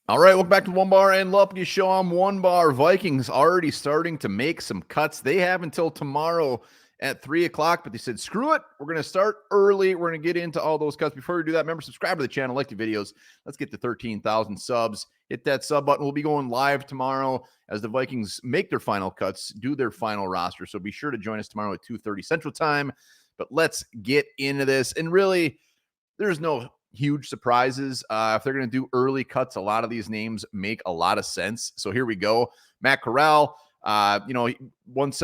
All right, welcome back to Onebar and Lupagus Show. I'm Onebar. Vikings already starting to make some cuts. They have until tomorrow at 3 o'clock, but they said, screw it. We're going to start early. We're going to get into all those cuts. Before we do that, remember, subscribe to the channel, like the videos. Let's get to 13,000 subs. Hit that sub button. We'll be going live tomorrow as the Vikings make their final cuts, do their final roster. So be sure to join us tomorrow at 2:30 Central Time. But let's get into this. And really, there's no huge surprises. If they're going to do early cuts, a lot of these names make a lot of sense. So here we go. Matt Corral. Once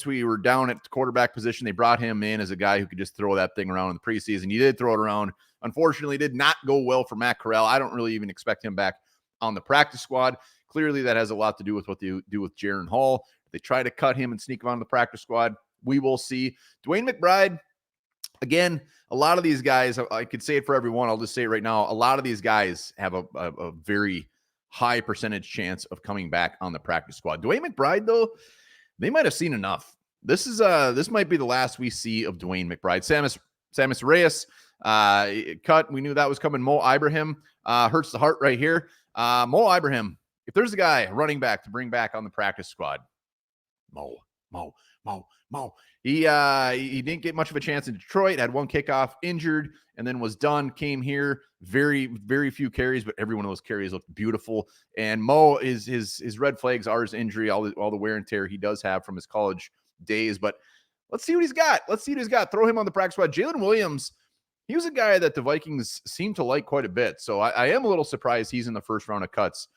we were down at the quarterback position, they brought him in as a guy who could just throw that thing around in the preseason. He did throw it around. Unfortunately, did not go well for Matt Corral. I don't really even expect him back on the practice squad. Clearly, that has a lot to do with what they do with Jaron Hall. If they try to cut him and sneak him on the practice squad, we will see. Dwayne McBride. Again, a lot of these guys, I could say it for everyone. I'll just say it right now. A lot of these guys have a very high percentage chance of coming back on the practice squad. Dwayne McBride, though, they might have seen enough. This might be the last we see of Dwayne McBride. Samus Reyes cut. We knew that was coming. Mo Ibrahim hurts the heart right here. Mo Ibrahim, if there's a guy running back to bring back on the practice squad, Mo. He didn't get much of a chance in Detroit, had one kickoff, injured, and then was done. Came here, very, very few carries, but every one of those carries looked beautiful. And Mo, his red flags are his injury, all the wear and tear he does have from his college days. But let's see what he's got. Throw him on the practice squad. Jalen Williams, he was a guy that the Vikings seem to like quite a bit. So I am a little surprised he's in the first round of cuts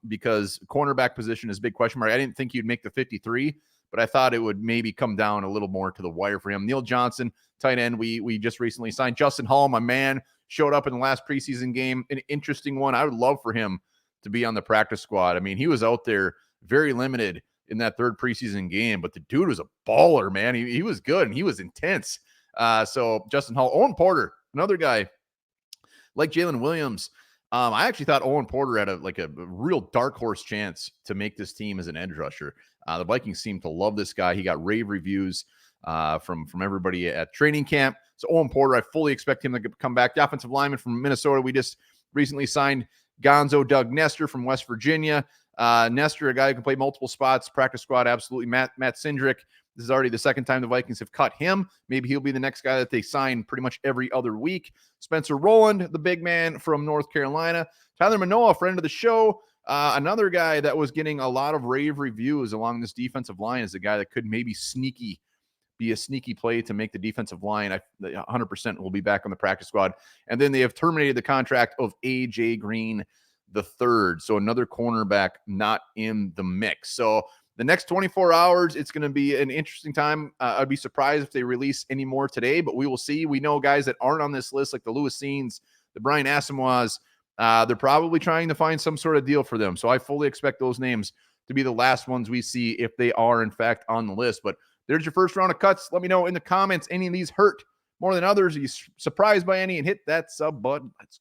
because cornerback position is a big question mark. I didn't think he'd make the 53. But I thought it would maybe come down a little more to the wire for him. Neil Johnson, tight end, we just recently signed. Justin Hall, my man, showed up in the last preseason game. An interesting one. I would love for him to be on the practice squad. I mean, he was out there very limited in that third preseason game, but the dude was a baller, man. He was good, and he was intense. So Justin Hall. Owen Porter, another guy like Jalen Williams. I actually thought Owen Porter had a real dark horse chance to make this team as an edge rusher. The Vikings seem to love this guy. He got rave reviews from everybody at training camp. So Owen Porter, I fully expect him to come back. The offensive lineman from Minnesota, we just recently signed Gonzo Doug Nestor from West Virginia. Nestor, a guy who can play multiple spots, practice squad, absolutely. Matt Sindrick. This is already the second time the Vikings have cut him. Maybe he'll be the next guy that they sign pretty much every other week. Spencer Rowland, the big man from North Carolina. Tyler Manoa, friend of the show. Another guy that was getting a lot of rave reviews along this defensive line is a guy that could maybe be a sneaky play to make the defensive line. 100% will be back on the practice squad. And then they have terminated the contract of A.J. Green the third. So another cornerback not in the mix. So the next 24 hours, it's going to be an interesting time. I'd be surprised if they release any more today, but we will see. We know guys that aren't on this list, like the Lewis Scenes, the Brian Asamoahs, they're probably trying to find some sort of deal for them. So I fully expect those names to be the last ones we see if they are, in fact, on the list. But there's your first round of cuts. Let me know in the comments, any of these hurt more than others. Are you surprised by any? And hit that sub button. Let's